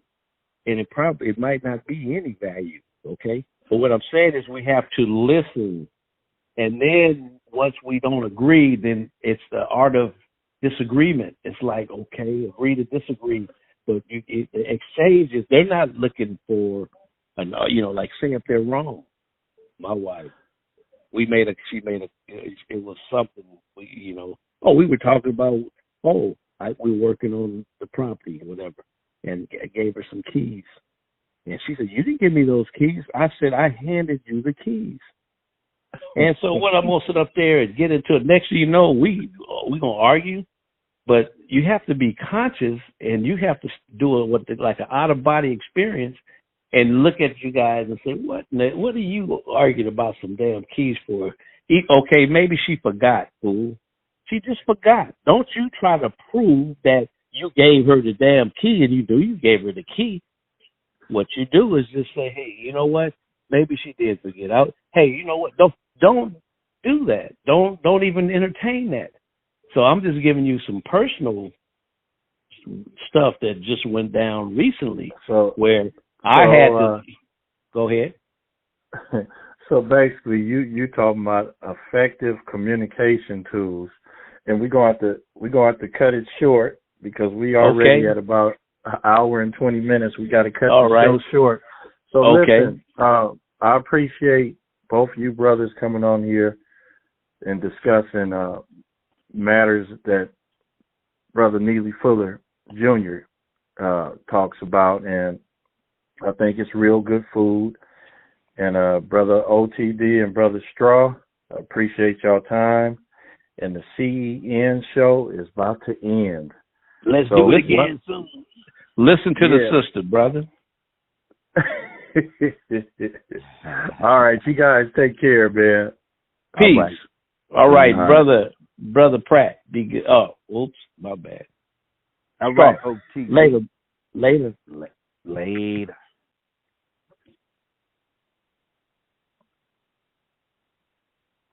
and it might not be any value, okay? But what I'm saying is we have to listen, and then once we don't agree, then it's the art of disagreement. It's like, okay, agree to disagree. But the exchanges, they're not looking for, like say if they're wrong. My wife, it was something, we were talking about, we were working on the property or whatever, and I gave her some keys. And she said, you didn't give me those keys. I said, I handed you the keys. And so what, I'm going to sit up there and get into it. Next thing you know, we're going to argue. But you have to be conscious, and you have to do like an out-of-body experience, and look at you guys and say, what are you arguing about some damn keys for? Okay, maybe she forgot, fool. She just forgot. Don't you try to prove that you gave her the damn key, and you gave her the key. What you do is just say, hey, you know what? Maybe she did forget. Hey, you know what? Don't do that. Don't even entertain that. So I'm just giving you some personal stuff that just went down recently, where I had to go ahead. So basically, you talking about effective communication tools, and we're going to have to cut it short because we already at about an hour and 20 minutes. We got to cut the show short. So listen, I appreciate both you brothers coming on here and discussing matters that Brother Neely Fuller Jr. Talks about, and I think it's real good food. And Brother OTD and Brother Straw, I appreciate y'all time. And the CEN show is about to end. Let's do it again soon. Listen to the sister, brother. All right, you guys take care, man. Peace. All right, Brother Pratt. Be good. Oh, whoops, my bad. All right, OT. Later.